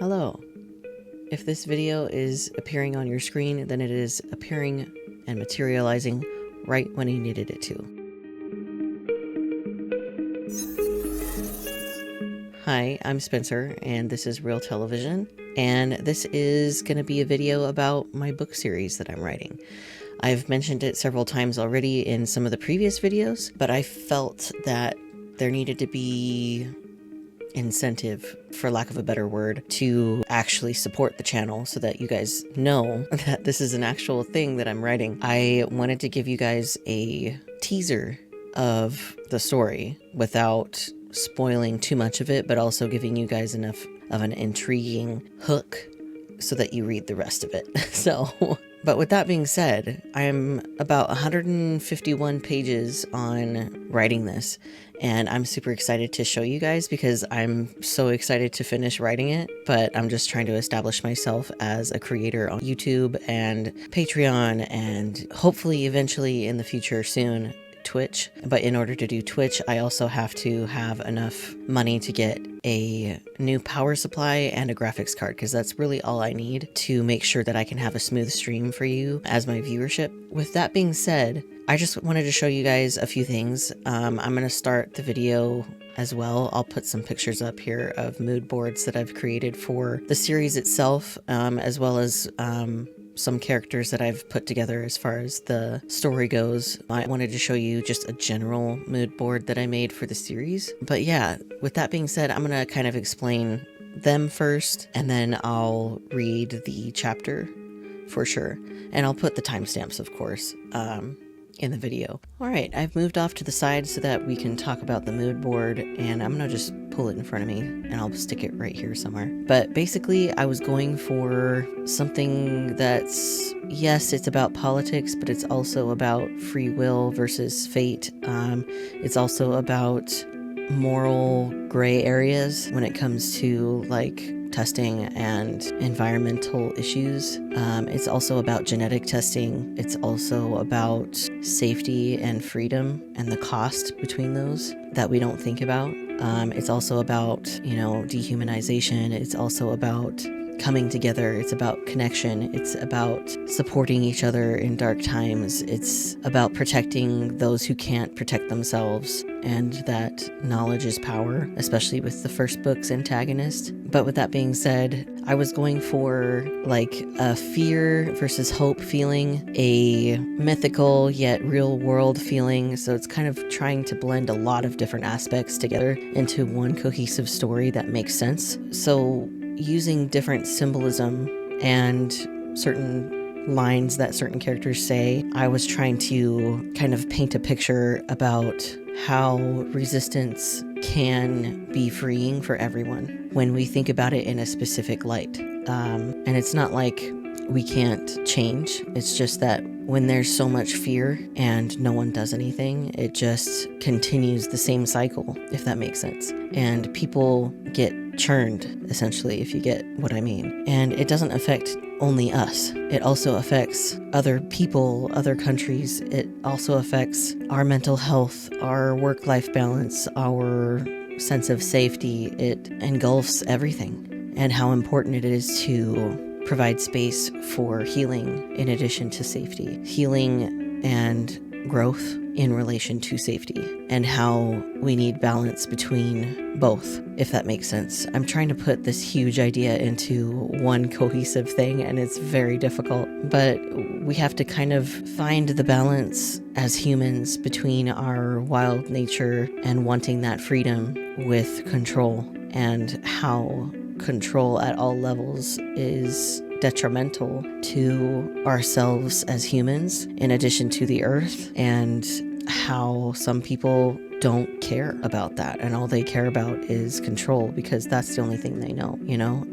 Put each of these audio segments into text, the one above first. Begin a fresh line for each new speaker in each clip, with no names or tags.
Hello. If this video is appearing on your screen, then it is appearing and materializing right when you needed it to. Hi, I'm Spencer, and this is Real Television, and this is going to be a video about my book series that I'm writing. I've mentioned it several times already in some of the previous videos, but I felt that there needed to be incentive, for lack of a better word, to actually support the channel so that you guys know that this is an actual thing that I'm writing. I wanted to give you guys a teaser of the story without spoiling too much of it, but also giving you guys enough of an intriguing hook so that you read the rest of it. But with that being said, I'm about 151 pages on writing this, and I'm super excited to show you guys because I'm so excited to finish writing it, but I'm just trying to establish myself as a creator on YouTube and Patreon, and hopefully eventually in the future soon, Twitch. But in order to do Twitch, I also have to have enough money to get a new power supply and a graphics card, because that's really all I need to make sure that I can have a smooth stream for you as my viewership. With that being said, I just wanted to show you guys a few things. I'm going to start the video as well. I'll put some pictures up here of mood boards that I've created for the series itself, as well as some characters that I've put together as far as the story goes. I wanted to show you just a general mood board that I made for the series. But yeah, with that being said, I'm gonna kind of explain them first, and then I'll read the chapter for sure. And I'll put the timestamps, of course, in the video. All right, I've moved off to the side so that we can talk about the mood board, and I'm gonna just pull it in front of me and I'll stick it right here somewhere. But basically, I was going for something that's, yes, it's about politics, but it's also about free will versus fate. It's also about moral gray areas when it comes to like testing and environmental issues. It's also about genetic testing. It's also about safety and freedom and the cost between those that we don't think about. It's also about, dehumanization. It's also about coming together. It's about connection. It's about supporting each other in dark times. It's about protecting those who can't protect themselves, and that knowledge is power, especially with the first book's antagonist. But with that being said, I was going for like a fear versus hope feeling, a mythical yet real world feeling. So it's kind of trying to blend a lot of different aspects together into one cohesive story that makes sense. So using different symbolism and certain lines that certain characters say, I was trying to kind of paint a picture about how resistance can be freeing for everyone when we think about it in a specific light. And it's not like we can't change. It's just that when there's so much fear and no one does anything, it just continues the same cycle, if that makes sense. And people get churned, essentially, if you get what I mean. And it doesn't affect only us. It also affects other people, other countries. It also affects our mental health, our work-life balance, our sense of safety. It engulfs everything, and how important it is to provide space for healing in addition to safety. Healing and growth in relation to safety, and how we need balance between both, if that makes sense. I'm trying to put this huge idea into one cohesive thing, and it's very difficult, but we have to kind of find the balance as humans between our wild nature and wanting that freedom with control, and how control at all levels is detrimental to ourselves as humans, in addition to the earth, and how some people don't care about that, and all they care about is control, because that's the only thing they know,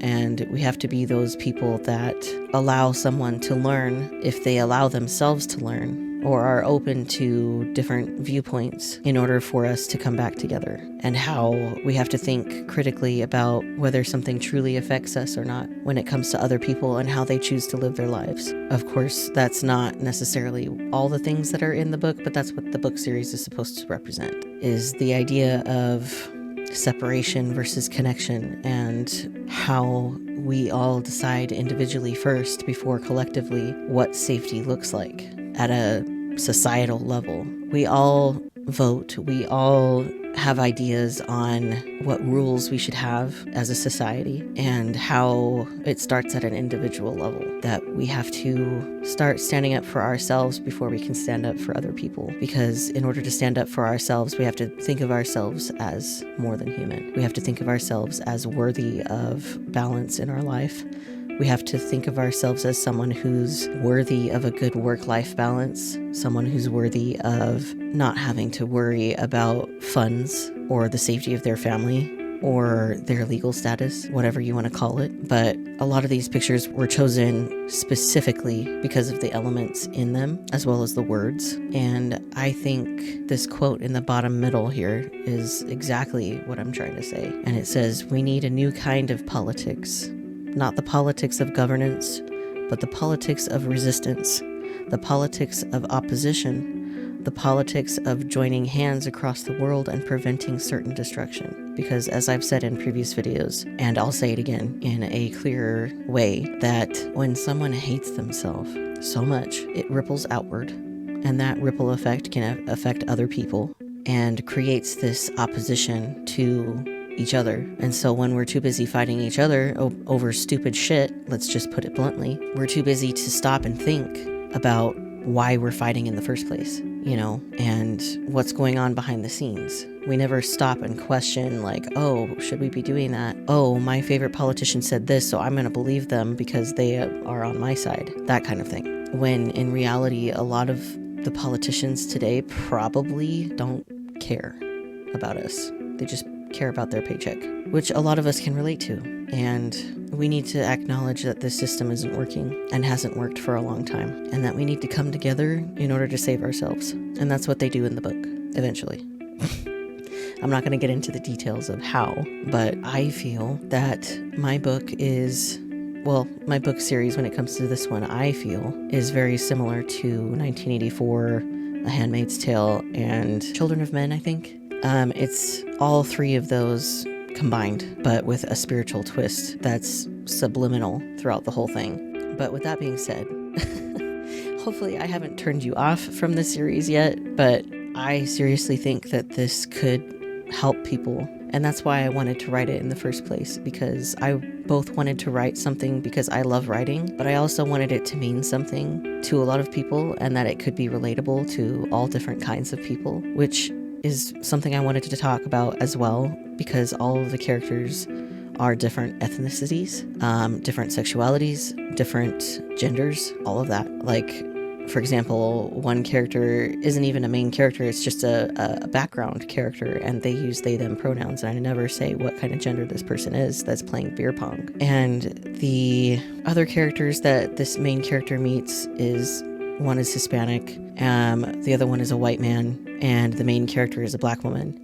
and we have to be those people that allow someone to learn if they allow themselves to learn, or are open to different viewpoints in order for us to come back together, and how we have to think critically about whether something truly affects us or not when it comes to other people and how they choose to live their lives. Of course, that's not necessarily all the things that are in the book, but that's what the book series is supposed to represent, is the idea of separation versus connection, and how we all decide individually first before collectively what safety looks like at a societal level. We all vote, we all have ideas on what rules we should have as a society, and how it starts at an individual level, that we have to start standing up for ourselves before we can stand up for other people. Because in order to stand up for ourselves, we have to think of ourselves as more than human. We have to think of ourselves as worthy of balance in our life. We have to think of ourselves as someone who's worthy of a good work-life balance, someone who's worthy of not having to worry about funds or the safety of their family or their legal status, whatever you want to call it. But a lot of these pictures were chosen specifically because of the elements in them, as well as the words. And I think this quote in the bottom middle here is exactly what I'm trying to say. And it says, "We need a new kind of politics. Not the politics of governance, but the politics of resistance, the politics of opposition, the politics of joining hands across the world and preventing certain destruction." Because as I've said in previous videos, and I'll say it again in a clearer way, that when someone hates themselves so much, it ripples outward, and that ripple effect can affect other people and creates this opposition to each other. And so when we're too busy fighting each other over stupid shit, let's just put it bluntly, we're too busy to stop and think about why we're fighting in the first place, and what's going on behind the scenes. We never stop and question, like, oh, should we be doing that? Oh, my favorite politician said this, so I'm going to believe them because they are on my side. That kind of thing. When in reality, a lot of the politicians today probably don't care about us. They just care about their paycheck, which a lot of us can relate to. And we need to acknowledge that this system isn't working and hasn't worked for a long time, and that we need to come together in order to save ourselves. And that's what they do in the book, eventually. I'm not going to get into the details of how, but I feel that my book series, when it comes to this one, I feel is very similar to 1984, A Handmaid's Tale, and Children of Men, I think. It's all three of those combined, but with a spiritual twist that's subliminal throughout the whole thing. But with that being said, hopefully I haven't turned you off from the series yet, but I seriously think that this could help people. And that's why I wanted to write it in the first place, because I both wanted to write something because I love writing, but I also wanted it to mean something to a lot of people, and that it could be relatable to all different kinds of people, which is something I wanted to talk about as well, because all of the characters are different ethnicities, different sexualities, different genders, all of that. Like, for example, one character isn't even a main character, it's just a background character, and they use they, them pronouns, and I never say what kind of gender this person is that's playing Biopunk. And the other characters that this main character meets one is Hispanic, the other one is a white man, and the main character is a black woman.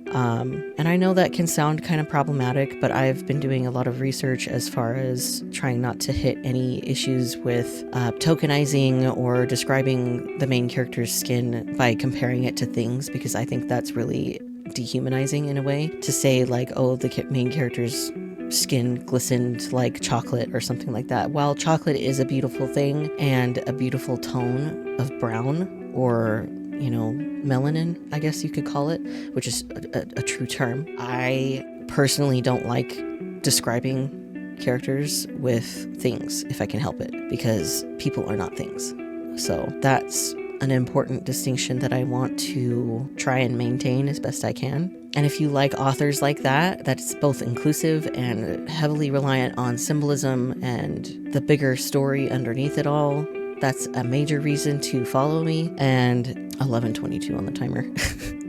And I know that can sound kind of problematic, but I've been doing a lot of research as far as trying not to hit any issues with tokenizing or describing the main character's skin by comparing it to things, because I think that's really dehumanizing in a way, to say like, oh, the main character's skin glistened like chocolate or something like that. While chocolate is a beautiful thing and a beautiful tone of brown, or melanin, I guess you could call it, which is a true term, I personally don't like describing characters with things if I can help it, because people are not things. So that's an important distinction that I want to try and maintain as best I can. And if you like authors like that, that's both inclusive and heavily reliant on symbolism and the bigger story underneath it all, that's a major reason to follow me. And 11:22 on the timer.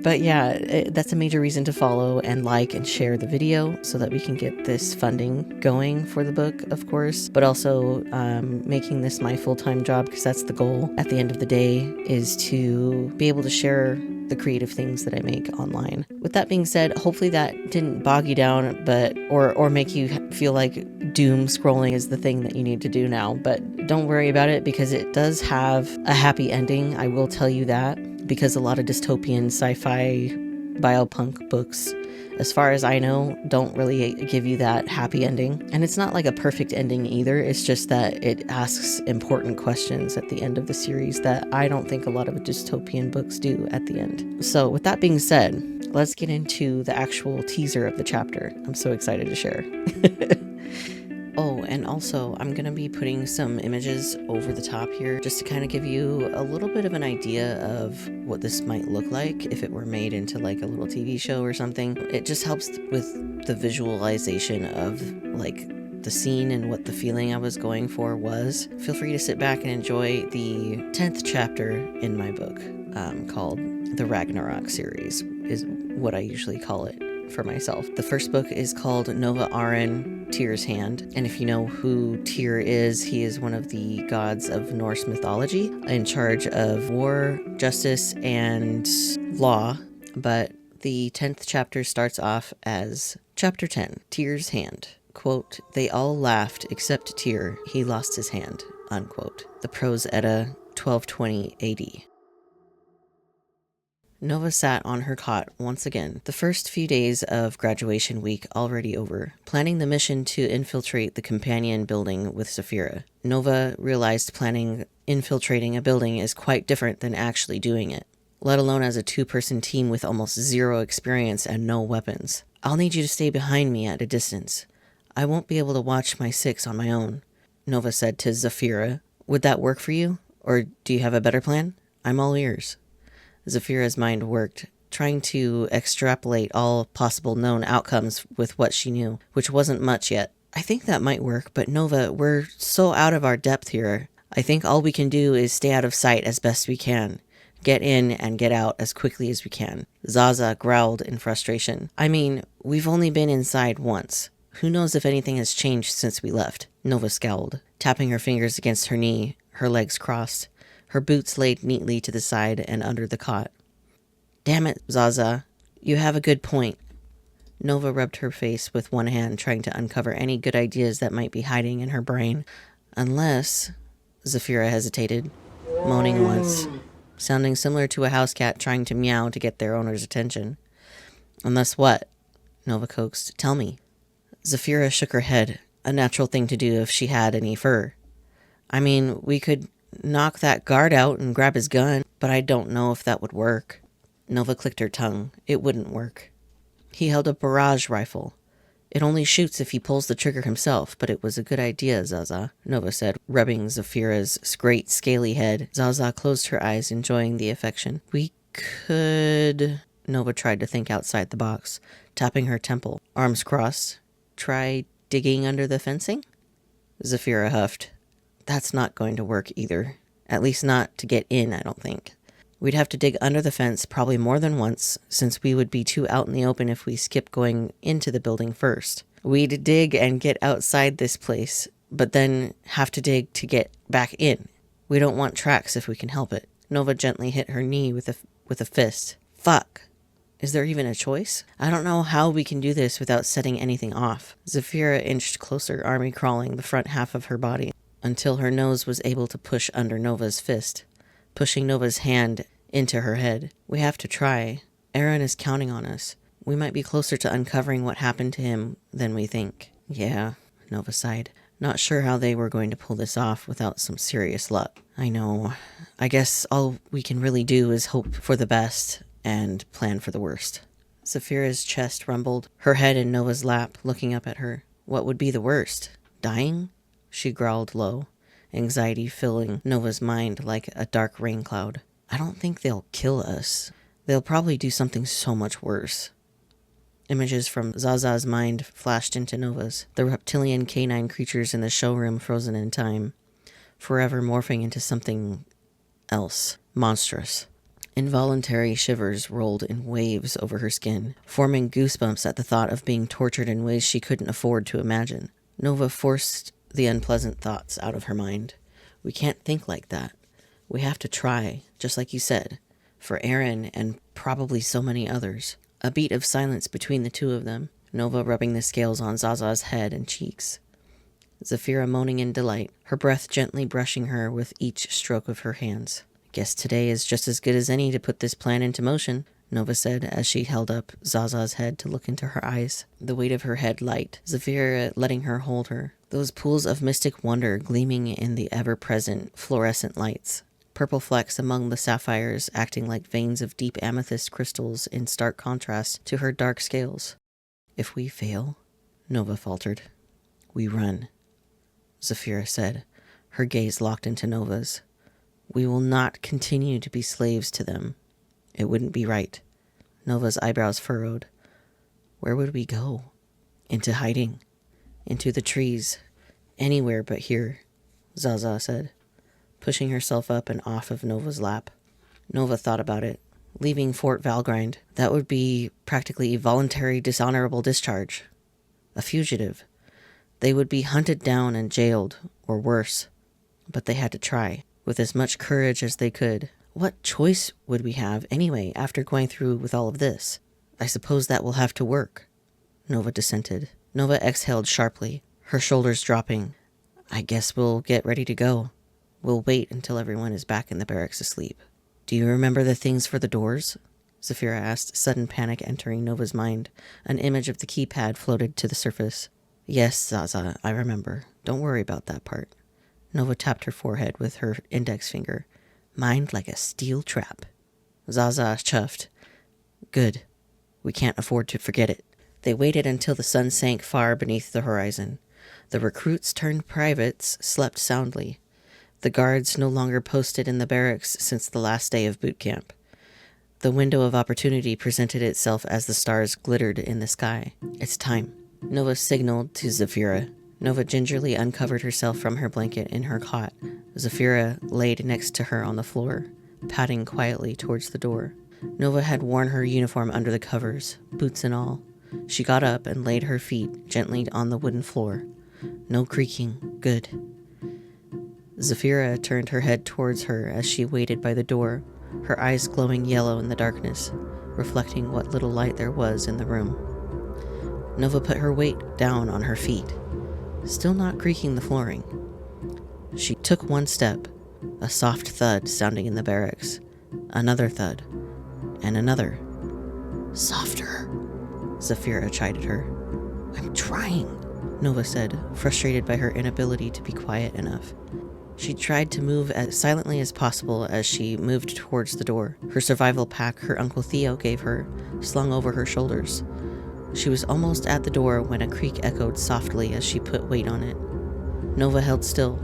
But yeah, that's a major reason to follow and like and share the video so that we can get this funding going for the book, of course, but also making this my full-time job, because that's the goal at the end of the day, is to be able to share the creative things that I make online. With that being said, hopefully that didn't bog you down, but or make you feel like doom scrolling is the thing that you need to do now. But don't worry about it, because it does have a happy ending. I will tell you that, because a lot of dystopian sci-fi Biopunk books, as far as I know, don't really give you that happy ending. And it's not like a perfect ending either. It's just that it asks important questions at the end of the series that I don't think a lot of dystopian books do at the end. So with that being said, let's get into the actual teaser of the chapter. I'm so excited to share. Oh, and also I'm going to be putting some images over the top here just to kind of give you a little bit of an idea of what this might look like if it were made into like a little TV show or something. It just helps with the visualization of like the scene and what the feeling I was going for was. Feel free to sit back and enjoy the 10th chapter in my book called the Ragnarök series, is what I usually call it for myself. The first book is called Nova Arryn, Tyr's Hand, and if you know who Tyr is, he is one of the gods of Norse mythology in charge of war, justice, and law. But the 10th chapter starts off as Chapter 10, Tyr's Hand. Quote, "They all laughed except Tyr, he lost his hand," unquote. The Prose Edda, 1220 AD. Nova sat on her cot once again, the first few days of graduation week already over, planning the mission to infiltrate the companion building with Zafira. Nova realized infiltrating a building is quite different than actually doing it, let alone as a two-person team with almost zero experience and no weapons. "I'll need you to stay behind me at a distance. I won't be able to watch my six on my own," Nova said to Zafira. "Would that work for you? Or do you have a better plan? I'm all ears." Zafira's mind worked, trying to extrapolate all possible known outcomes with what she knew, which wasn't much yet. "I think that might work, but Nova, we're so out of our depth here. I think all we can do is stay out of sight as best we can. Get in and get out as quickly as we can." Zaza growled in frustration. "I mean, we've only been inside once. Who knows if anything has changed since we left?" Nova scowled, tapping her fingers against her knee, her legs crossed. Her boots laid neatly to the side and under the cot. "Damn it, Zaza. You have a good point." Nova rubbed her face with one hand, trying to uncover any good ideas that might be hiding in her brain. "Unless..." Zafira hesitated, moaning once, sounding similar to a house cat trying to meow to get their owner's attention. "Unless what?" Nova coaxed. "Tell me." Zafira shook her head, a natural thing to do if she had any fur. "I mean, we could knock that guard out and grab his gun, but I don't know if that would work." Nova clicked her tongue. It wouldn't work. He held a barrage rifle. "It only shoots if he pulls the trigger himself, but it was a good idea, Zaza," Nova said, rubbing Zafira's great scaly head. Zaza closed her eyes, enjoying the affection. "We could..." Nova tried to think outside the box, tapping her temple, arms crossed. "Try digging under the fencing?" Zafira huffed. "That's not going to work either. At least not to get in, I don't think. We'd have to dig under the fence probably more than once, since we would be too out in the open if we skipped going into the building first. We'd dig and get outside this place, but then have to dig to get back in. We don't want tracks if we can help it." Nova gently hit her knee with a fist. "Fuck. Is there even a choice? I don't know how we can do this without setting anything off." Zafira inched closer, army crawling the front half of her body, until her nose was able to push under Nova's fist, pushing Nova's hand into her head. "We have to try. Arryn is counting on us. We might be closer to uncovering what happened to him than we think." "Yeah," Nova sighed. "Not sure how they were going to pull this off without some serious luck." "I know. I guess all we can really do is hope for the best and plan for the worst." Zafira's chest rumbled, her head in Nova's lap, looking up at her. "What would be the worst? Dying?" She growled low, anxiety filling Nova's mind like a dark rain cloud. "I don't think they'll kill us. They'll probably do something so much worse." Images from Zaza's mind flashed into Nova's. The reptilian canine creatures in the showroom frozen in time, forever morphing into something else, monstrous. Involuntary shivers rolled in waves over her skin, forming goosebumps at the thought of being tortured in ways she couldn't afford to imagine. Nova forced the unpleasant thoughts out of her mind. "We can't think like that. We have to try, just like you said, for Arryn and probably so many others." A beat of silence between the two of them, Nova rubbing the scales on Zaza's head and cheeks. Zafira moaning in delight, her breath gently brushing her with each stroke of her hands. "Guess today is just as good as any to put this plan into motion." Nova said as she held up Zaza's head to look into her eyes, the weight of her head light, Zephyra letting her hold her, those pools of mystic wonder gleaming in the ever-present fluorescent lights, purple flecks among the sapphires acting like veins of deep amethyst crystals in stark contrast to her dark scales. If we fail, Nova faltered. We run, Zephyra said, her gaze locked into Nova's. We will not continue to be slaves to them. It wouldn't be right. Nova's eyebrows furrowed. Where would we go? Into hiding. Into the trees. Anywhere but here, Zaza said, pushing herself up and off of Nova's lap. Nova thought about it. Leaving Fort Valgrind, that would be practically voluntary dishonorable discharge. A fugitive. They would be hunted down and jailed, or worse. But they had to try, with as much courage as they could. What choice would we have anyway after going through with all of this? I suppose that will have to work. Nova dissented. Nova exhaled sharply, her shoulders dropping. I guess we'll get ready to go. We'll wait until everyone is back in the barracks asleep. Do you remember the things for the doors? Zephyra asked, sudden panic entering Nova's mind. An image of the keypad floated to the surface. Yes, Zaza, I remember. Don't worry about that part. Nova tapped her forehead with her index finger. Mind like a steel trap. Zaza chuffed. Good. We can't afford to forget it. They waited until the sun sank far beneath the horizon. The recruits turned privates slept soundly. The guards no longer posted in the barracks since the last day of boot camp. The window of opportunity presented itself as the stars glittered in the sky. It's time. Nova signaled to Zephyra. Nova gingerly uncovered herself from her blanket in her cot. Zephyra laid next to her on the floor, padding quietly towards the door. Nova had worn her uniform under the covers, boots and all. She got up and laid her feet gently on the wooden floor. No creaking. Good. Zephyra turned her head towards her as she waited by the door, her eyes glowing yellow in the darkness, reflecting what little light there was in the room. Nova put her weight down on her feet, still not creaking the flooring. She took one step, a soft thud sounding in the barracks, another thud, and another. Softer, Zephyra chided her. I'm trying, Nova said, frustrated by her inability to be quiet enough. She tried to move as silently as possible as she moved towards the door, her survival pack her Uncle Theo gave her, slung over her shoulders. She was almost at the door when a creak echoed softly as she put weight on it. Nova held still,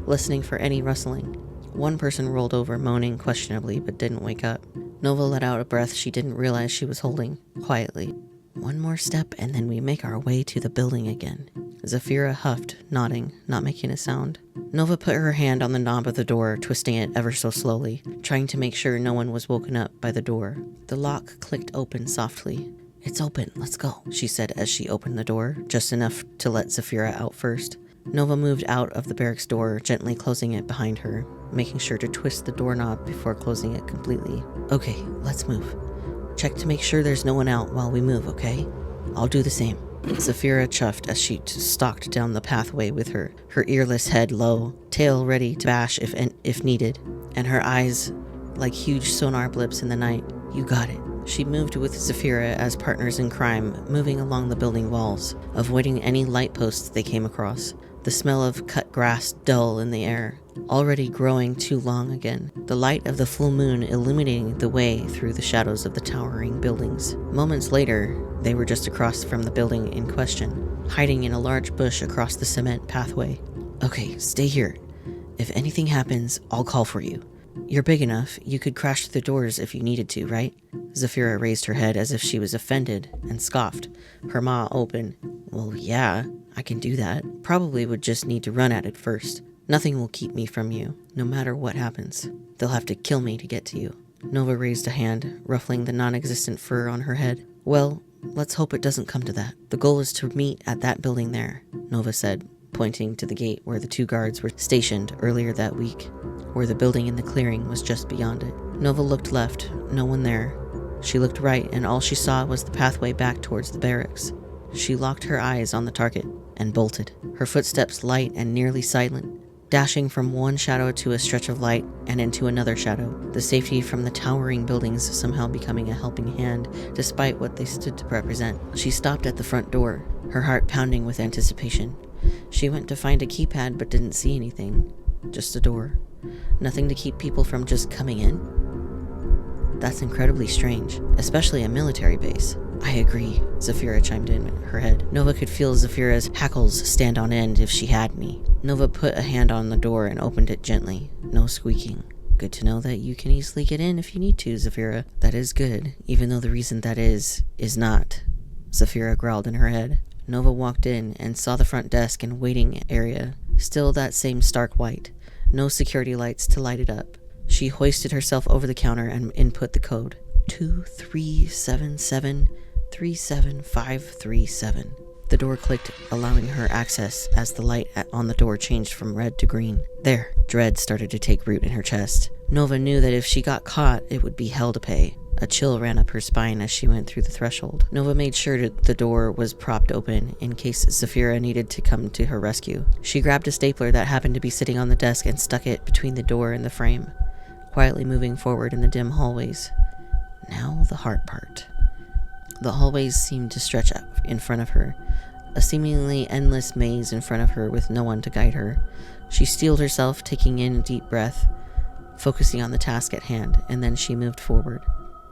listening for any rustling. One person rolled over, moaning questionably, but didn't wake up. Nova let out a breath she didn't realize she was holding, quietly. One more step, and then we make our way to the building again. Zephyra huffed, nodding, not making a sound. Nova put her hand on the knob of the door, twisting it ever so slowly, trying to make sure no one was woken up by the door. The lock clicked open softly. It's open, let's go, she said as she opened the door, just enough to let Zephyra out first. Nova moved out of the barracks door, gently closing it behind her, making sure to twist the doorknob before closing it completely. Okay, let's move. Check to make sure there's no one out while we move, okay? I'll do the same. Zephyra chuffed as she stalked down the pathway with her earless head low, tail ready to bash if needed, and her eyes like huge sonar blips in the night. You got it. She moved with Zephyra as partners in crime, moving along the building walls, avoiding any light posts they came across. The smell of cut grass dull in the air, already growing too long again. The light of the full moon illuminating the way through the shadows of the towering buildings. Moments later, they were just across from the building in question, hiding in a large bush across the cement pathway. Okay, stay here. If anything happens, I'll call for you. You're big enough, you could crash through the doors if you needed to, right? Zephyra raised her head as if she was offended and scoffed, her maw open. Well, yeah, I can do that. Probably would just need to run at it first. Nothing will keep me from you, no matter what happens. They'll have to kill me to get to you. Nova raised a hand, ruffling the non-existent fur on her head. Well, let's hope it doesn't come to that. The goal is to meet at that building there, Nova said, pointing to the gate where the 2 guards were stationed earlier that week, where the building in the clearing was just beyond it. Nova looked left, no one there. She looked right, and all she saw was the pathway back towards the barracks. She locked her eyes on the target and bolted, her footsteps light and nearly silent. dashing from one shadow to a stretch of light and into another shadow, the safety from the towering buildings somehow becoming a helping hand despite what they stood to represent. She stopped at the front door, her heart pounding with anticipation. She went to find a keypad but didn't see anything. Just a door. Nothing to keep people from just coming in. That's incredibly strange, especially a military base. I agree, Zafira chimed in her head. Nova could feel Zafira's hackles stand on end if she had any. Nova put a hand on the door and opened it gently. No squeaking. Good to know that you can easily get in if you need to, Zafira. That is good, even though the reason that is not. Zafira growled in her head. Nova walked in and saw the front desk and waiting area. Still that same stark white. No security lights to light it up. She hoisted herself over the counter and input the code. 237737537. The door clicked, allowing her access as the light on the door changed from red to green. There, dread started to take root in her chest. Nova knew that if she got caught, it would be hell to pay. A chill ran up her spine as she went through the threshold. Nova made sure that the door was propped open in case Zafira needed to come to her rescue. She grabbed a stapler that happened to be sitting on the desk and stuck it between the door and the frame, quietly moving forward in the dim hallways. Now the hard part. The hallways seemed to stretch up in front of her, a seemingly endless maze in front of her with no one to guide her. She steeled herself, taking in a deep breath, focusing on the task at hand, and then she moved forward.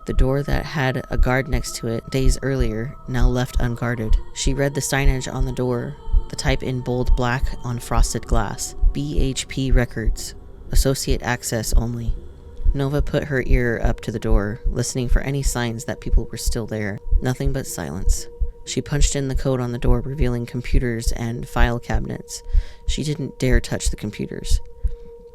The door that had a guard next to it days earlier, now left unguarded. She read the signage on the door, the type in bold black on frosted glass. BHP Records. Associate access only. Nova put her ear up to the door, listening for any signs that people were still there. Nothing but silence. She punched in the code on the door, revealing computers and file cabinets. She didn't dare touch the computers.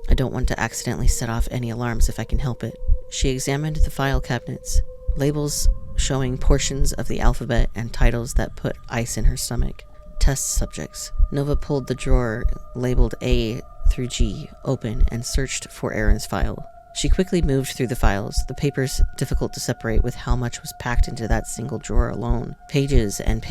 I don't want to accidentally set off any alarms if I can help it. She examined the file cabinets, labels showing portions of the alphabet and titles that put ice in her stomach. Test subjects. Nova pulled the drawer labeled A through G open and searched for Aaron's file. She quickly moved through the files, the papers difficult to separate with how much was packed into that single drawer alone. Pages and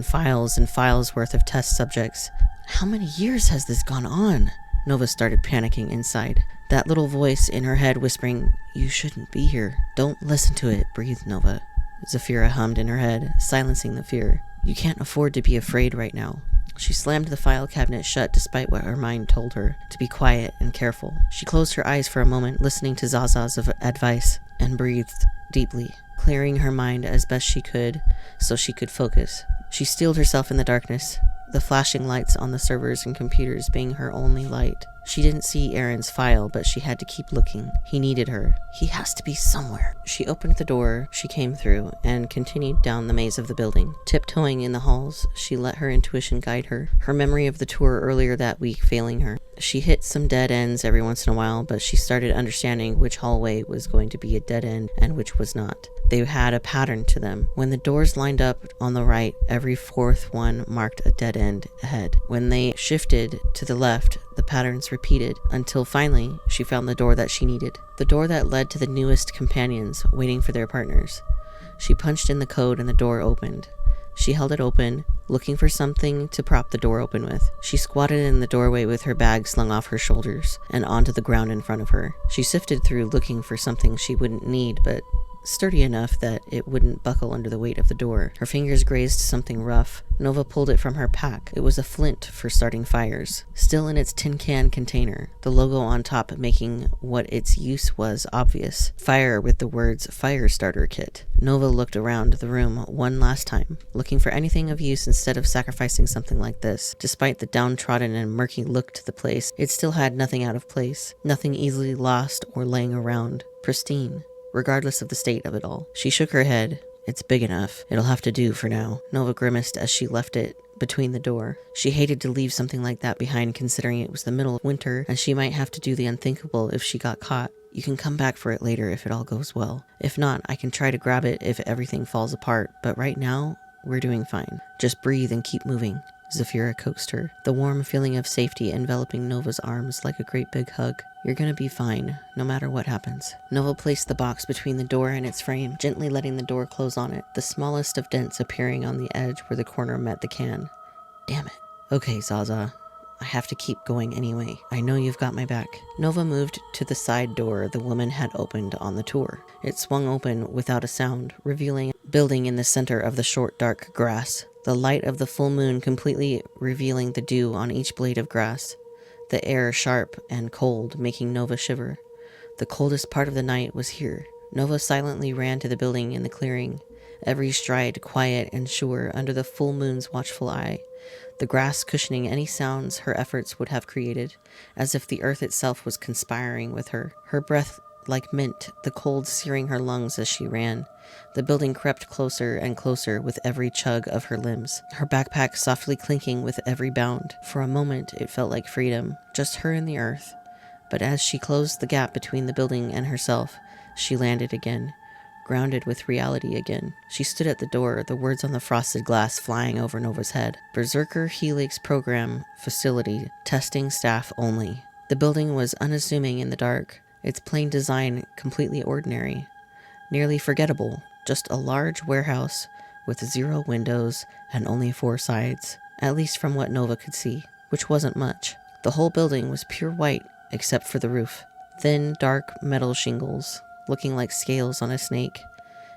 files worth of test subjects. How many years has this gone on? Nova started panicking inside. That little voice in her head whispering, "You shouldn't be here." "Don't listen to it," breathed Nova. Zafira hummed in her head, silencing the fear. "You can't afford to be afraid right now." She slammed the file cabinet shut despite what her mind told her, to be quiet and careful. She closed her eyes for a moment, listening to Zaza's advice, and breathed deeply, clearing her mind as best she could so she could focus. She steeled herself in the darkness, the flashing lights on the servers and computers being her only light. She didn't see Aaron's file, but she had to keep looking. He needed her. He has to be somewhere. She opened the door she came through and continued down the maze of the building. Tiptoeing in the halls, she let her intuition guide her, her memory of the tour earlier that week failing her. She hit some dead ends every once in a while, but she started understanding which hallway was going to be a dead end and which was not. They had a pattern to them. When the doors lined up on the right, every fourth one marked a dead end ahead. When they shifted to the left, the patterns repeated until finally she found the door that she needed. The door that led to the newest companions waiting for their partners. She punched in the code and the door opened. She held it open, looking for something to prop the door open with. She squatted in the doorway with her bag slung off her shoulders and onto the ground in front of her. She sifted through looking for something she wouldn't need, but sturdy enough that it wouldn't buckle under the weight of the door. Her fingers grazed something rough. Nova pulled it from her pack. It was a flint for starting fires, still in its tin can container, the logo on top making what its use was obvious. Fire with the words "Fire Starter Kit." Nova looked around the room one last time, looking for anything of use instead of sacrificing something like this. Despite the downtrodden and murky look to the place, it still had nothing out of place, nothing easily lost or laying around. Pristine. Regardless of the state of it all. She shook her head. It's big enough. It'll have to do for now. Nova grimaced as she left it between the door. She hated to leave something like that behind, considering it was the middle of winter and she might have to do the unthinkable if she got caught. You can come back for it later if it all goes well. If not, I can try to grab it if everything falls apart, but right now, we're doing fine. Just breathe and keep moving. Zafira coaxed her, the warm feeling of safety enveloping Nova's arms like a great big hug. You're gonna be fine, no matter what happens. Nova placed the box between the door and its frame, gently letting the door close on it, the smallest of dents appearing on the edge where the corner met the can. Damn it. Okay, Zaza. I have to keep going anyway. I know you've got my back. Nova moved to the side door the woman had opened on the tour. It swung open without a sound, revealing a building in the center of the short, dark grass. The light of the full moon completely revealing the dew on each blade of grass. The air sharp and cold, making Nova shiver. The coldest part of the night was here. Nova silently ran to the building in the clearing, every stride quiet and sure under the full moon's watchful eye, the grass cushioning any sounds her efforts would have created, as if the earth itself was conspiring with her. Her breath like mint, the cold searing her lungs as she ran. The building crept closer and closer with every chug of her limbs, her backpack softly clinking with every bound. For a moment it felt like freedom, just her and the earth. But as she closed the gap between the building and herself, she landed again, grounded with reality again. She stood at the door, the words on the frosted glass flying over Nova's head. Berserker Helix Program Facility, testing staff only. The building was unassuming in the dark, its plain design completely ordinary, nearly forgettable, just a large warehouse with 0 windows and only 4 sides, at least from what Nova could see, which wasn't much. The whole building was pure white, except for the roof. Thin, dark metal shingles, looking like scales on a snake.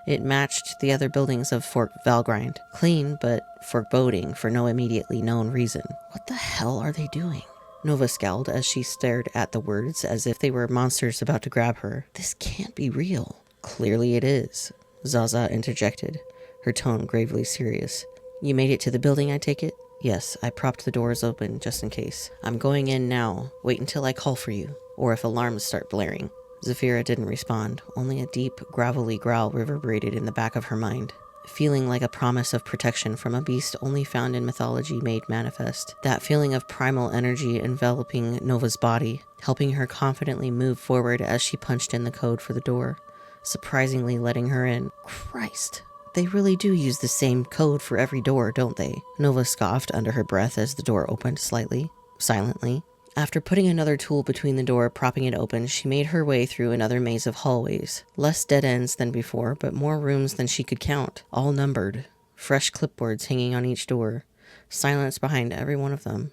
It matched the other buildings of Fort Valgrind. Clean, but foreboding for no immediately known reason. What the hell are they doing? Nova scowled as she stared at the words as if they were monsters about to grab her. This can't be real. Clearly it is, Zaza interjected, her tone gravely serious. You made it to the building, I take it? Yes, I propped the doors open just in case. I'm going in now. Wait until I call for you, or if alarms start blaring. Zafira didn't respond. Only a deep, gravelly growl reverberated in the back of her mind, feeling like a promise of protection from a beast only found in mythology made manifest. That feeling of primal energy enveloping Nova's body, helping her confidently move forward as she punched in the code for the door, surprisingly letting her in. Christ, they really do use the same code for every door, don't they? Nova scoffed under her breath as the door opened slightly, silently. After putting another tool between the door, propping it open, she made her way through another maze of hallways. Less dead ends than before, but more rooms than she could count, all numbered. Fresh clipboards hanging on each door. Silence behind every one of them.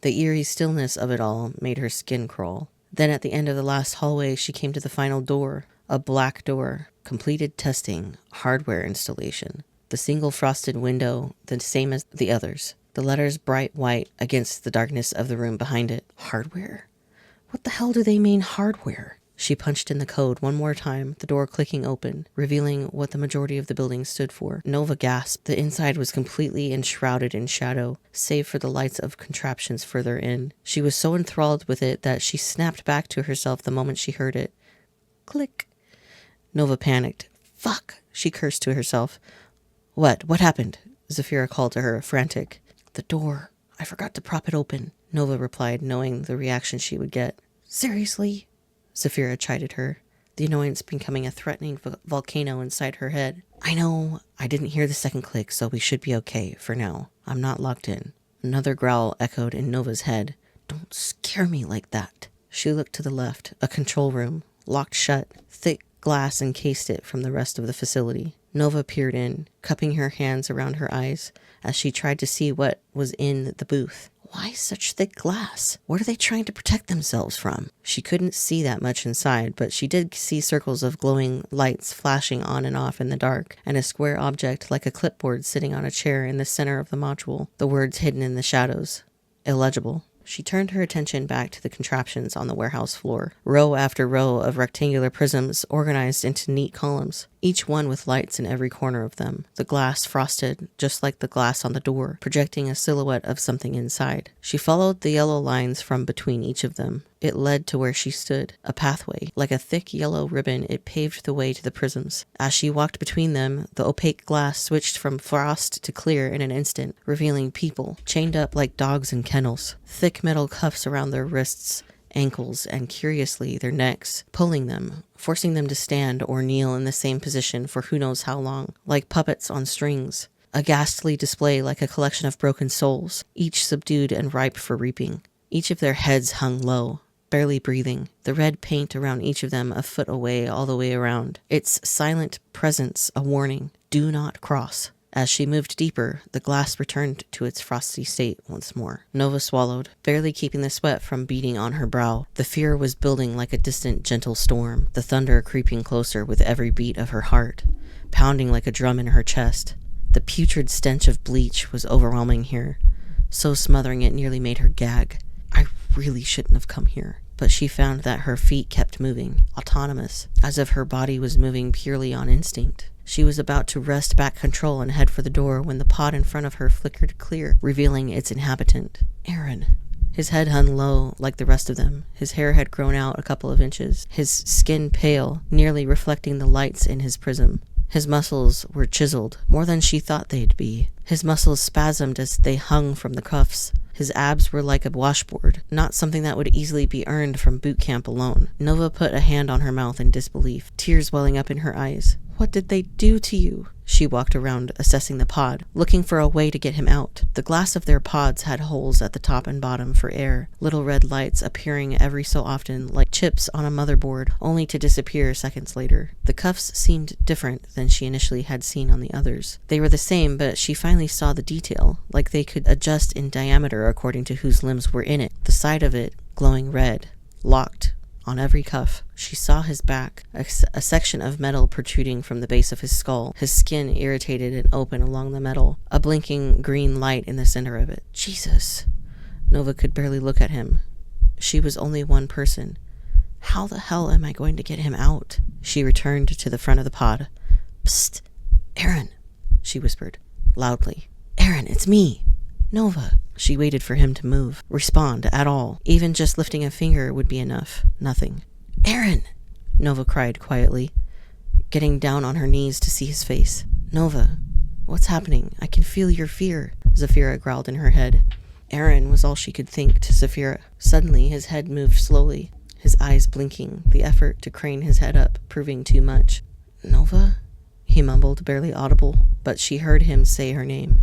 The eerie stillness of it all made her skin crawl. Then at the end of the last hallway, she came to the final door. A black door. Completed testing. Hardware installation. The single frosted window, the same as the others. The letters bright white against the darkness of the room behind it. Hardware? What the hell do they mean, hardware? She punched in the code one more time, the door clicking open, revealing what the majority of the building stood for. Nova gasped. The inside was completely enshrouded in shadow, save for the lights of contraptions further in. She was so enthralled with it that she snapped back to herself the moment she heard it. Click. Nova panicked. Fuck, she cursed to herself. What happened? Zafira called to her, frantic. The door. I forgot to prop it open, Nova replied, knowing the reaction she would get. Seriously? Zafira chided her, the annoyance becoming a threatening volcano inside her head. I know. I didn't hear the second click, so we should be okay for now. I'm not locked in. Another growl echoed in Nova's head. Don't scare me like that. She looked to the left, a control room, locked shut. Thick glass encased it from the rest of the facility. Nova peered in, cupping her hands around her eyes as she tried to see what was in the booth. Why such thick glass? What are they trying to protect themselves from? She couldn't see that much inside, but she did see circles of glowing lights flashing on and off in the dark, and a square object like a clipboard sitting on a chair in the center of the module, the words hidden in the shadows. Illegible. She turned her attention back to the contraptions on the warehouse floor. Row after row of rectangular prisms organized into neat columns, each one with lights in every corner of them. The glass frosted, just like the glass on the door, projecting a silhouette of something inside. She followed the yellow lines from between each of them. It led to where she stood, a pathway. Like a thick yellow ribbon, it paved the way to the prisms. As she walked between them, the opaque glass switched from frost to clear in an instant, revealing people, chained up like dogs in kennels. Thick metal cuffs around their wrists, ankles, and curiously, their necks, pulling them, forcing them to stand or kneel in the same position for who knows how long, like puppets on strings. A ghastly display like a collection of broken souls, each subdued and ripe for reaping. Each of their heads hung low, barely breathing, the red paint around each of them a foot away all the way around. Its silent presence a warning. Do not cross. As she moved deeper, the glass returned to its frosty state once more. Nova swallowed, barely keeping the sweat from beading on her brow. The fear was building like a distant, gentle storm, the thunder creeping closer with every beat of her heart, pounding like a drum in her chest. The putrid stench of bleach was overwhelming here, so smothering it nearly made her gag. I really shouldn't have come here. But she found that her feet kept moving, autonomous, as if her body was moving purely on instinct. She was about to wrest back control and head for the door when the pod in front of her flickered clear, revealing its inhabitant. Arryn. His head hung low like the rest of them. His hair had grown out a couple of inches, his skin pale, nearly reflecting the lights in his prism. His muscles were chiseled, more than she thought they'd be. His muscles spasmed as they hung from the cuffs. His abs were like a washboard, not something that would easily be earned from boot camp alone. Nova put a hand on her mouth in disbelief, tears welling up in her eyes. What did they do to you? She walked around, assessing the pod, looking for a way to get him out. The glass of their pods had holes at the top and bottom for air, little red lights appearing every so often like chips on a motherboard, only to disappear seconds later. The cuffs seemed different than she initially had seen on the others. They were the same, but she finally saw the detail, like they could adjust in diameter according to whose limbs were in it. The side of it glowing red, locked on every cuff. She saw his back, a section of metal protruding from the base of his skull, his skin irritated and open along the metal, a blinking green light in the center of it. Jesus. Nova could barely look at him. She was only one person. How the hell am I going to get him out? She returned to the front of the pod. Psst, Arryn, she whispered, loudly. Arryn, it's me, Nova. She waited for him to move, respond at all. Even just lifting a finger would be enough. Nothing. Arryn, Nova cried quietly, getting down on her knees to see his face. Nova, what's happening? I can feel your fear, Zafira growled in her head. Arryn was all she could think to Zafira. Suddenly, his head moved slowly, his eyes blinking, the effort to crane his head up proving too much. Nova? He mumbled, barely audible, but she heard him say her name.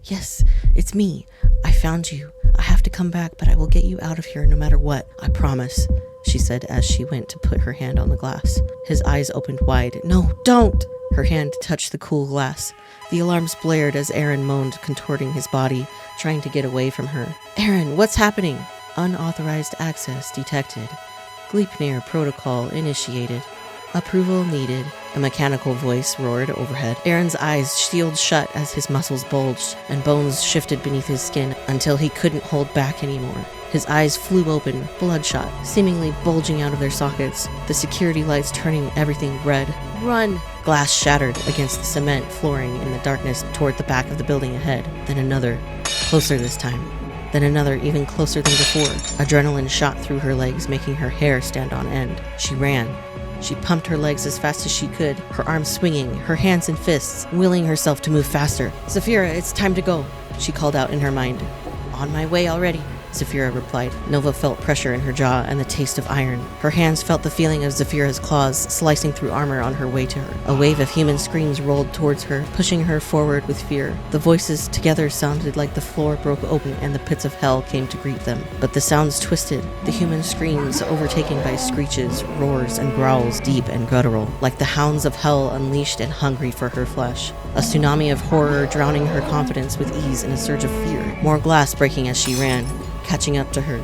Yes, it's me. I found you. I have to come back, but I will get you out of here no matter what. I promise, she said as she went to put her hand on the glass. His eyes opened wide. No, don't! Her hand touched the cool glass. The alarms blared as Arryn moaned, contorting his body, trying to get away from her. Arryn, what's happening? Unauthorized access detected. Gleipnir protocol initiated. Approval needed, a mechanical voice roared overhead. Arryn's eyes sealed shut as his muscles bulged and bones shifted beneath his skin until he couldn't hold back anymore. His eyes flew open, bloodshot, seemingly bulging out of their sockets, the security lights turning everything red. Run! Glass shattered against the cement flooring in the darkness toward the back of the building ahead. Then another, closer this time. Then another even closer than before. Adrenaline shot through her legs, making her hair stand on end. She ran. She pumped her legs as fast as she could, her arms swinging, her hands in fists, willing herself to move faster. Zafira, it's time to go, she called out in her mind. On my way already, Zafira replied. Nova felt pressure in her jaw and the taste of iron. Her hands felt the feeling of Zafira's claws slicing through armor on her way to her. A wave of human screams rolled towards her, pushing her forward with fear. The voices together sounded like the floor broke open and the pits of hell came to greet them. But the sounds twisted, the human screams overtaken by screeches, roars, and growls deep and guttural, like the hounds of hell unleashed and hungry for her flesh. A tsunami of horror drowning her confidence with ease in a surge of fear. More glass breaking as she ran, catching up to her.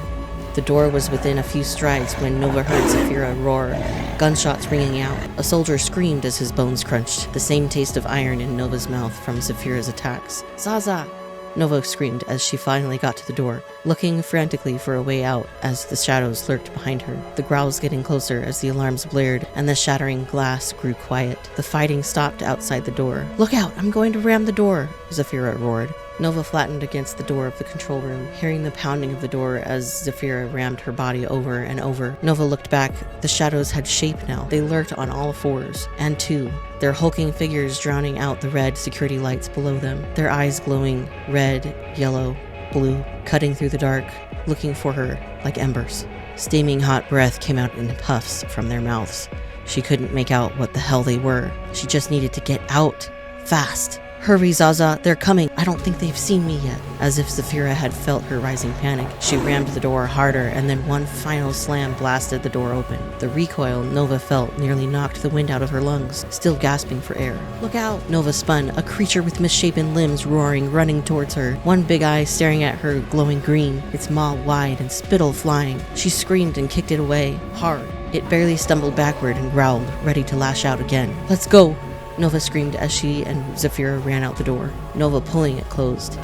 The door was within a few strides when Nova heard Zafira roar, gunshots ringing out. A soldier screamed as his bones crunched, the same taste of iron in Nova's mouth from Zafira's attacks. Zaza! Nova screamed as she finally got to the door, looking frantically for a way out as the shadows lurked behind her, the growls getting closer as the alarms blared and the shattering glass grew quiet. The fighting stopped outside the door. Look out! I'm going to ram the door! Zafira roared. Nova flattened against the door of the control room, hearing the pounding of the door as Zafira rammed her body over and over. Nova looked back. The shadows had shape now. They lurked on all fours, and two, their hulking figures drowning out the red security lights below them, their eyes glowing red, yellow, blue, cutting through the dark, looking for her like embers. Steaming hot breath came out in puffs from their mouths. She couldn't make out what the hell they were. She just needed to get out, fast. Hurry, Zaza, they're coming. I don't think they've seen me yet. As if Zafira had felt her rising panic, she rammed the door harder, and then one final slam blasted the door open. The recoil Nova felt nearly knocked the wind out of her lungs, still gasping for air. Look out! Nova spun, a creature with misshapen limbs roaring, running towards her, one big eye staring at her glowing green, its maw wide and spittle flying. She screamed and kicked it away, hard. It barely stumbled backward and growled, ready to lash out again. Let's go! Nova screamed as she and Zafira ran out the door, Nova pulling it closed.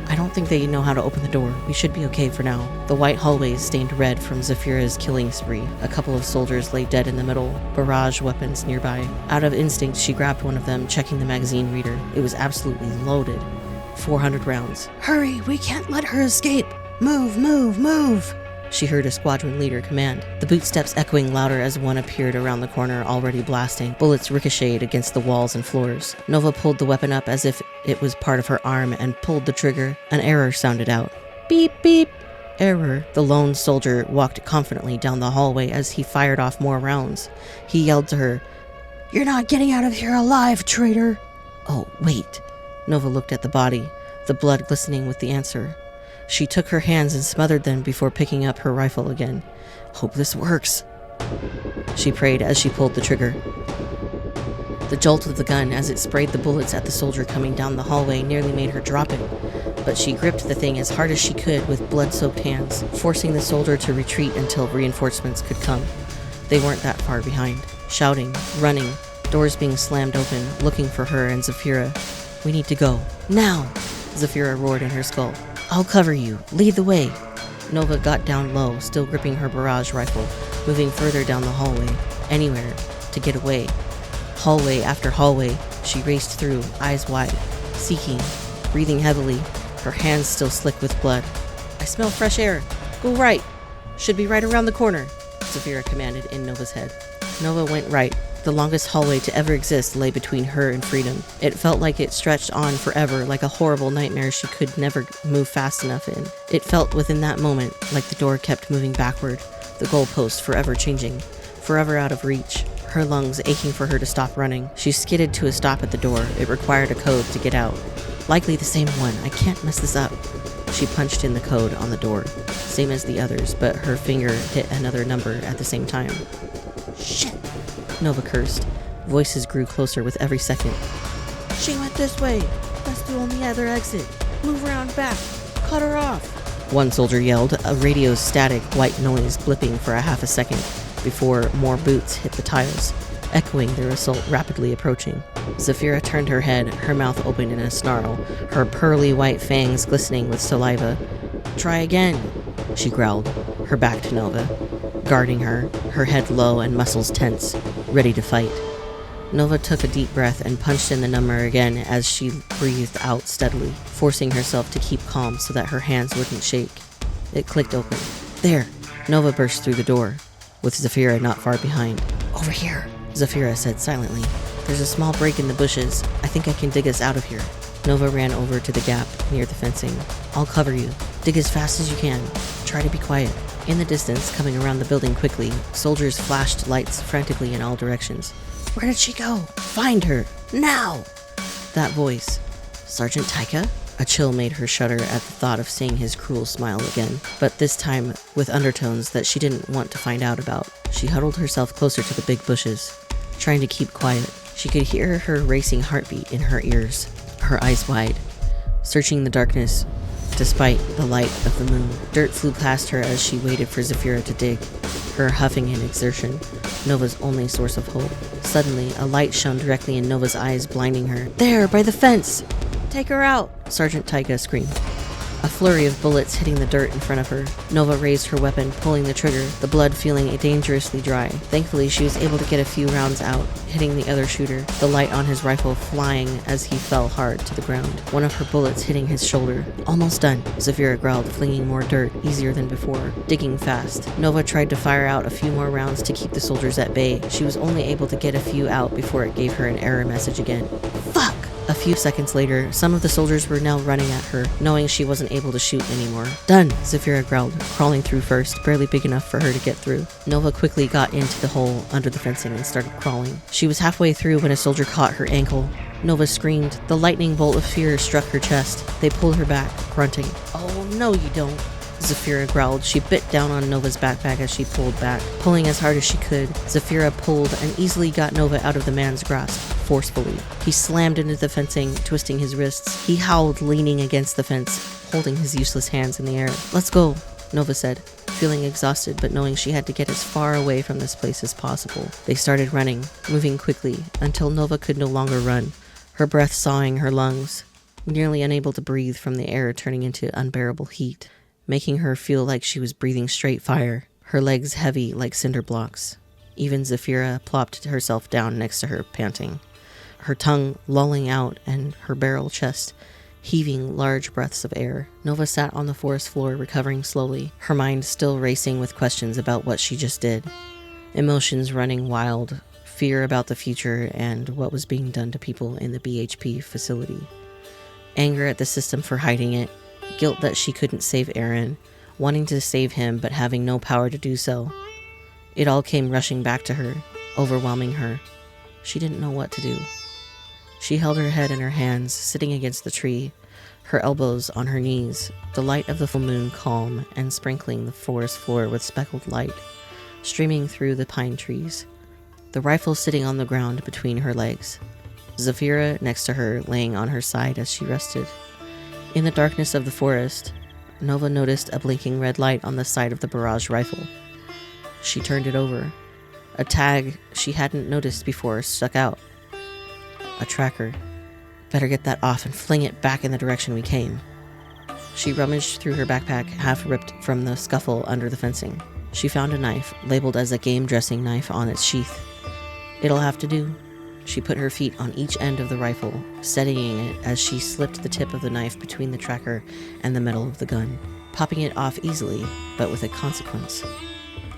I don't think they know how to open the door. We should be okay for now. The white hallways stained red from Zafira's killing spree. A couple of soldiers lay dead in the middle, barrage weapons nearby. Out of instinct, she grabbed one of them, checking the magazine reader. It was absolutely loaded. 400 rounds. Hurry, we can't let her escape. Move, move, move. She heard a squadron leader command, the bootsteps echoing louder as one appeared around the corner, already blasting. Bullets ricocheted against the walls and floors. Nova pulled the weapon up as if it was part of her arm and pulled the trigger. An error sounded out. Beep, beep. Error. The lone soldier walked confidently down the hallway as he fired off more rounds. He yelled to her, "You're not getting out of here alive, traitor!" Oh, wait. Nova looked at the body, the blood glistening with the answer. She took her hands and smothered them before picking up her rifle again. Hope this works, she prayed as she pulled the trigger. The jolt of the gun as it sprayed the bullets at the soldier coming down the hallway nearly made her drop it, but she gripped the thing as hard as she could with blood-soaked hands, forcing the soldier to retreat until reinforcements could come. They weren't that far behind. Shouting, running, doors being slammed open, looking for her and Zafira. We need to go. Now! Zafira roared in her skull. I'll cover you. Lead the way. Nova got down low, still gripping her barrage rifle, moving further down the hallway. Anywhere to get away. Hallway after hallway, she raced through, eyes wide, seeking, breathing heavily, her hands still slick with blood. I smell fresh air. Go right. Should be right around the corner, Zafira commanded in Nova's head. Nova went right. The longest hallway to ever exist lay between her and freedom. It felt like it stretched on forever, like a horrible nightmare she could never move fast enough in. It felt within that moment like the door kept moving backward, the goalpost forever changing, forever out of reach, her lungs aching for her to stop running. She skidded to a stop at the door. It required a code to get out. Likely the same one. I can't mess this up. She punched in the code on the door, same as the others, but her finger hit another number at the same time. Shit! Nova cursed. Voices grew closer with every second. She went this way. That's the only other exit. Move around back. Cut her off. One soldier yelled, a radio's static white noise blipping for a half a second before more boots hit the tiles, echoing their assault rapidly approaching. Zafira turned her head, her mouth open in a snarl, her pearly white fangs glistening with saliva. Try again, she growled, her back to Nova, guarding her, her head low and muscles tense, ready to fight. Nova took a deep breath and punched in the number again as she breathed out steadily, forcing herself to keep calm so that her hands wouldn't shake. It clicked open. There! Nova burst through the door, with Zafira not far behind. Over here, Zafira said silently. There's a small break in the bushes. I think I can dig us out of here. Nova ran over to the gap near the fencing. I'll cover you. Dig as fast as you can. Try to be quiet. In the distance, coming around the building quickly, soldiers flashed lights frantically in all directions. Where did she go? Find her! Now! That voice. Sergeant Taika? A chill made her shudder at the thought of seeing his cruel smile again, but this time with undertones that she didn't want to find out about. She huddled herself closer to the big bushes, trying to keep quiet. She could hear her racing heartbeat in her ears, her eyes wide, searching the darkness despite the light of the moon. Dirt flew past her as she waited for Zafira to dig, her huffing in exertion, Nova's only source of hope. Suddenly, a light shone directly in Nova's eyes, blinding her. There, by the fence! Take her out! Sergeant Taika screamed. A flurry of bullets hitting the dirt in front of her. Nova raised her weapon, pulling the trigger, the blood feeling dangerously dry. Thankfully, she was able to get a few rounds out, hitting the other shooter, the light on his rifle flying as he fell hard to the ground. One of her bullets hitting his shoulder. Almost done, Zafira growled, flinging more dirt, easier than before, digging fast. Nova tried to fire out a few more rounds to keep the soldiers at bay. She was only able to get a few out before it gave her an error message again. Fuck! A few seconds later, some of the soldiers were now running at her, knowing she wasn't able to shoot anymore. "Done," Zafira growled, crawling through first, barely big enough for her to get through. Nova quickly got into the hole under the fencing and started crawling. She was halfway through when a soldier caught her ankle. Nova screamed. The lightning bolt of fear struck her chest. They pulled her back, grunting. "Oh, no you don't," Zafira growled. She bit down on Nova's backpack as she pulled back. Pulling as hard as she could, Zafira pulled and easily got Nova out of the man's grasp, forcefully. He slammed into the fencing, twisting his wrists. He howled, leaning against the fence, holding his useless hands in the air. "Let's go," Nova said, feeling exhausted but knowing she had to get as far away from this place as possible. They started running, moving quickly, until Nova could no longer run, her breath sawing her lungs, nearly unable to breathe from the air turning into unbearable heat, making her feel like she was breathing straight fire, her legs heavy like cinder blocks. Even Zafira plopped herself down next to her, panting, her tongue lolling out and her barrel chest heaving large breaths of air. Nova sat on the forest floor, recovering slowly, her mind still racing with questions about what she just did, emotions running wild, fear about the future and what was being done to people in the BHP facility, anger at the system for hiding it, guilt that she couldn't save Arryn, wanting to save him but having no power to do so. It all came rushing back to her, overwhelming her. She didn't know what to do. She held her head in her hands, sitting against the tree, her elbows on her knees, the light of the full moon calm and sprinkling the forest floor with speckled light, streaming through the pine trees, the rifle sitting on the ground between her legs, Zafira next to her, laying on her side as she rested. In the darkness of the forest, Nova noticed a blinking red light on the side of the barrage rifle. She turned it over. A tag she hadn't noticed before stuck out. A tracker. Better get that off and fling it back in the direction we came. She rummaged through her backpack, half ripped from the scuffle under the fencing. She found a knife, labeled as a game dressing knife on its sheath. It'll have to do. She put her feet on each end of the rifle, steadying it as she slipped the tip of the knife between the tracker and the metal of the gun, popping it off easily, but with a consequence.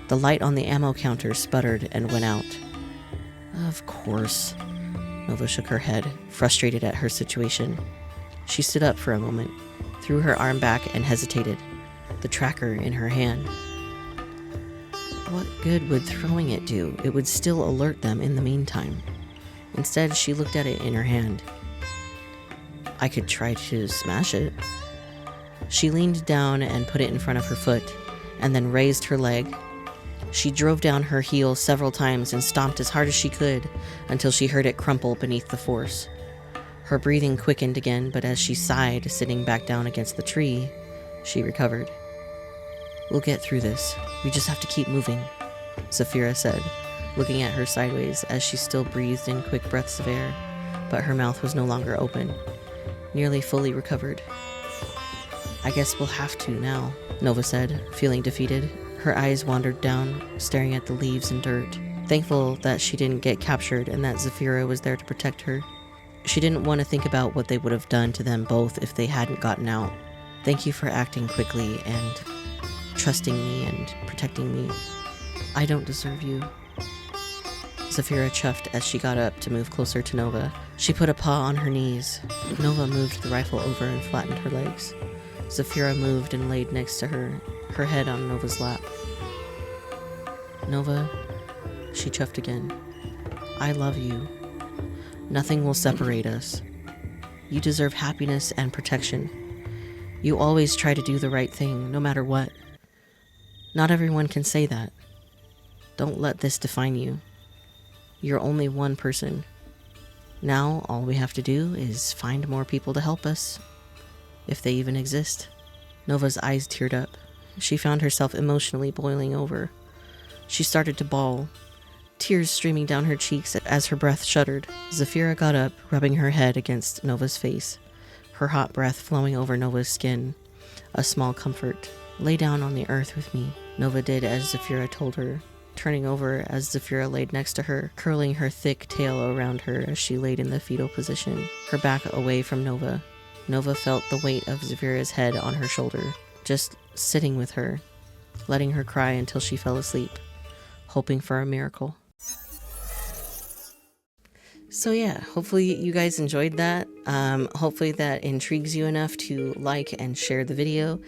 The light on the ammo counter sputtered and went out. Of course. Nova shook her head, frustrated at her situation. She stood up for a moment, threw her arm back and hesitated, the tracker in her hand. What good would throwing it do? It would still alert them in the meantime. Instead, she looked at it in her hand. I could try to smash it. She leaned down and put it in front of her foot, and then raised her leg. She drove down her heel several times and stomped as hard as she could until she heard it crumple beneath the force. Her breathing quickened again, but as she sighed, sitting back down against the tree, she recovered. We'll get through this. We just have to keep moving, Zafira said, looking at her sideways as she still breathed in quick breaths of air, but her mouth was no longer open, nearly fully recovered. I guess we'll have to now, Nova said, feeling defeated. Her eyes wandered down, staring at the leaves and dirt, thankful that she didn't get captured and that Zafira was there to protect her. She didn't want to think about what they would have done to them both if they hadn't gotten out. Thank you for acting quickly and trusting me and protecting me. I don't deserve you. Zafira chuffed as she got up to move closer to Nova. She put a paw on her knees. Nova moved the rifle over and flattened her legs. Zafira moved and laid next to her, her head on Nova's lap. Nova, she chuffed again. I love you. Nothing will separate us. You deserve happiness and protection. You always try to do the right thing, no matter what. Not everyone can say that. Don't let this define you. You're only one person. Now, all we have to do is find more people to help us. If they even exist. Nova's eyes teared up. She found herself emotionally boiling over. She started to bawl, tears streaming down her cheeks as her breath shuddered. Zafira got up, rubbing her head against Nova's face, her hot breath flowing over Nova's skin. A small comfort. Lay down on the earth with me. Nova did as Zafira told her, turning over as Zafira laid next to her, curling her thick tail around her as she laid in the fetal position, her back away from Nova. Nova felt the weight of Zafira's head on her shoulder, just sitting with her, letting her cry until she fell asleep, hoping for a miracle. So yeah, hopefully you guys enjoyed that. Hopefully that intrigues you enough to like and share the video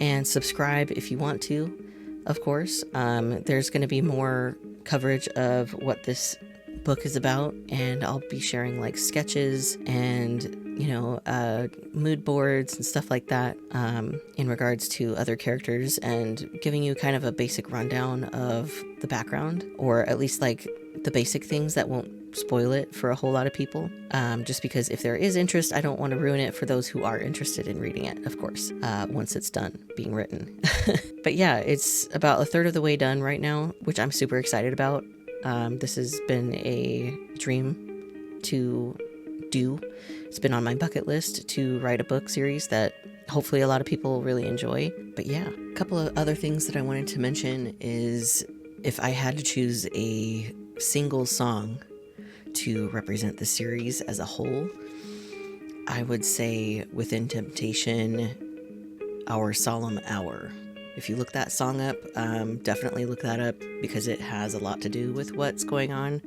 and subscribe if you want to, of course. There's going to be more coverage of what this book is about, and I'll be sharing like sketches and mood boards and stuff like that in regards to other characters, and giving you kind of a basic rundown of the background, or at least like the basic things that won't spoil it for a whole lot of people, just because if there is interest, I don't want to ruin it for those who are interested in reading it, of course, once it's done being written. But yeah, it's about a third of the way done right now, which I'm super excited about. This has been a dream to do. It's been on my bucket list to write a book series that hopefully a lot of people really enjoy. But yeah, a couple of other things that I wanted to mention is if I had to choose a single song to represent the series as a whole, I would say Within Temptation, Our Solemn Hour. If you look that song up, definitely look that up because it has a lot to do with what's going on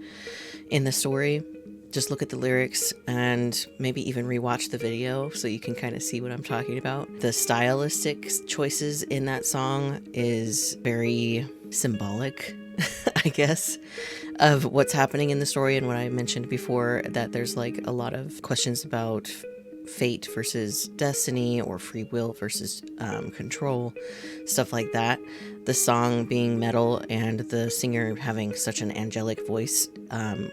in the story. Just look at the lyrics and maybe even rewatch the video so you can kind of see what I'm talking about. The stylistic choices in that song is very symbolic, I guess, of what's happening in the story, and what I mentioned before, that there's like a lot of questions about fate versus destiny, or free will versus control, stuff like that. The song being metal and the singer having such an angelic voice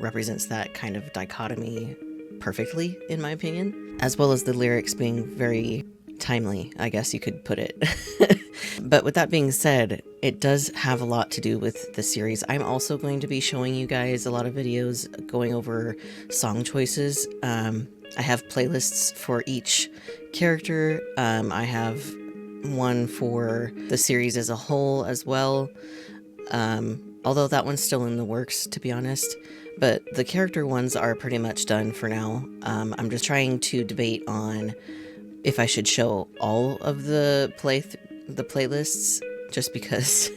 represents that kind of dichotomy perfectly, in my opinion, as well as the lyrics being very timely, I guess you could put it. But with that being said, it does have a lot to do with the series. I'm also going to be showing you guys a lot of videos going over song choices. I have playlists for each character. I have one for the series as a whole as well. Although that one's still in the works, to be honest. But the character ones are pretty much done for now. I'm just trying to debate on if I should show all of the playlists, just because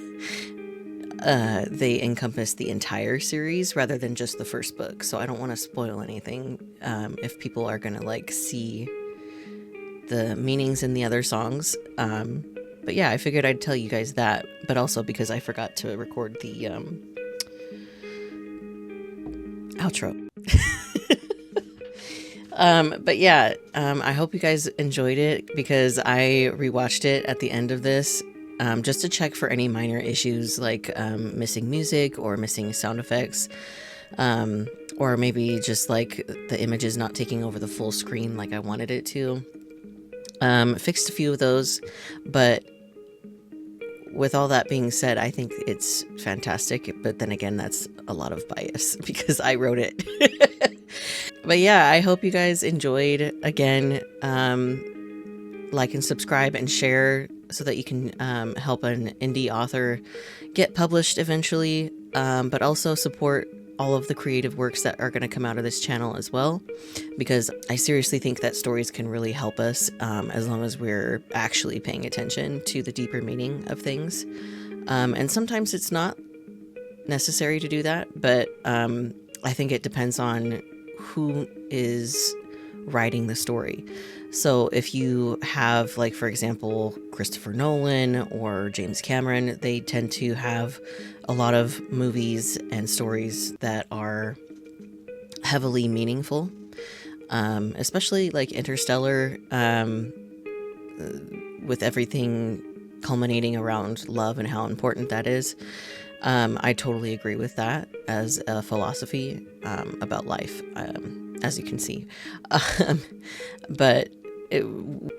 they encompass the entire series rather than just the first book. So I don't want to spoil anything if people are going to like see the meanings in the other songs. But yeah, I figured I'd tell you guys that, but also because I forgot to record the outro. But yeah, I hope you guys enjoyed it, because I rewatched it at the end of this, just to check for any minor issues like missing music or missing sound effects, or maybe just like the images not taking over the full screen like I wanted it to. Fixed a few of those, but with all that being said, I think it's fantastic. But then again, that's a lot of bias because I wrote it. But yeah, I hope you guys enjoyed. Again, like and subscribe and share so that you can help an indie author get published eventually, but also support all of the creative works that are going to come out of this channel as well, because I seriously think that stories can really help us as long as we're actually paying attention to the deeper meaning of things. And sometimes it's not necessary to do that, but I think it depends on who is writing the story. So if you have, like, for example, Christopher Nolan or James Cameron, they tend to have a lot of movies and stories that are heavily meaningful, especially like Interstellar, with everything culminating around love and how important that is. I totally agree with that as a philosophy about life, as you can see. But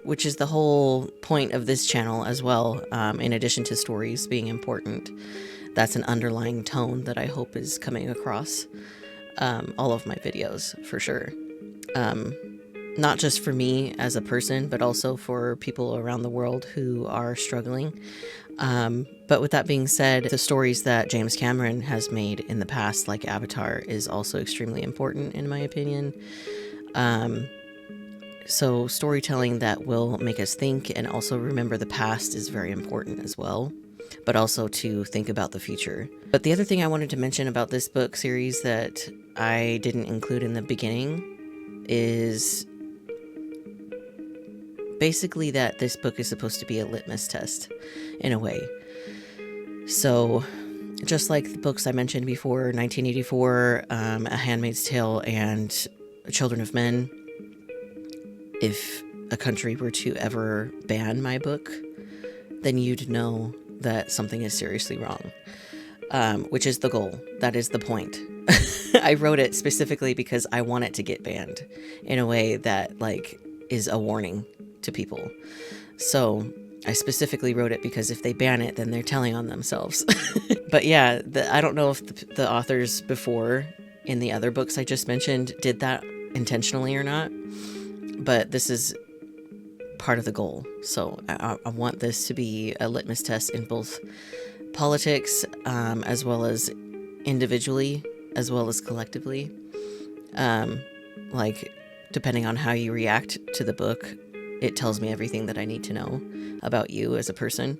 which is the whole point of this channel as well, in addition to stories being important. That's an underlying tone that I hope is coming across all of my videos, for sure. Not just for me as a person, but also for people around the world who are struggling. But with that being said, the stories that James Cameron has made in the past, like Avatar, is also extremely important in my opinion. So storytelling that will make us think and also remember the past is very important as well. but also to think about the future. But the other thing I wanted to mention about this book series that I didn't include in the beginning is basically that this book is supposed to be a litmus test in a way. So just like the books I mentioned before, 1984, A Handmaid's Tale, and Children of Men, if a country were to ever ban my book, then you'd know that something is seriously wrong, which is the goal. That is the point. I wrote it specifically because I want it to get banned in a way that like is a warning to people. So I specifically wrote it because if they ban it, then they're telling on themselves. But yeah, I don't know if the authors before in the other books I just mentioned did that intentionally or not, but this is part of the goal. So I want this to be a litmus test in both politics, as well as individually, as well as collectively. Like, depending on how you react to the book, it tells me everything that I need to know about you as a person.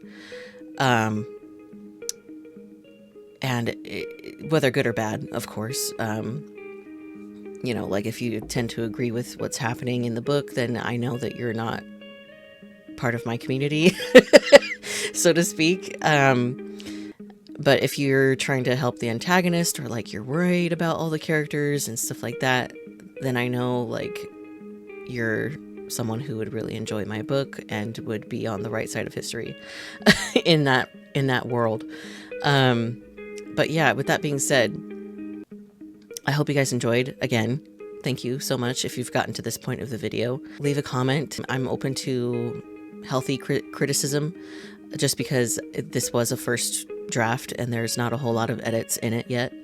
And whether good or bad, of course. You know, like if you tend to agree with what's happening in the book, then I know that you're not part of my community, so to speak. But if you're trying to help the antagonist, or like you're worried about all the characters and stuff like that, then I know like you're someone who would really enjoy my book and would be on the right side of history in that world. But yeah, with that being said, I hope you guys enjoyed. Again, thank you so much if you've gotten to this point of the video. Leave a comment. I'm open to healthy criticism, just because this was a first draft and there's not a whole lot of edits in it yet,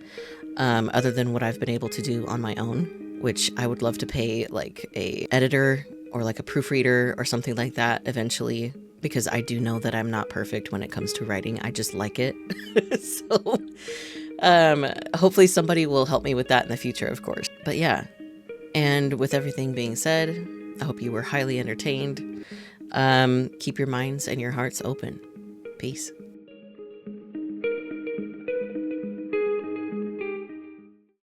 other than what I've been able to do on my own, which I would love to pay like a editor or like a proofreader or something like that eventually, because I do know that I'm not perfect when it comes to writing. I just like it. So hopefully somebody will help me with that in the future, of course. But yeah, and with everything being said, I hope you were highly entertained. Keep your minds and your hearts open. Peace.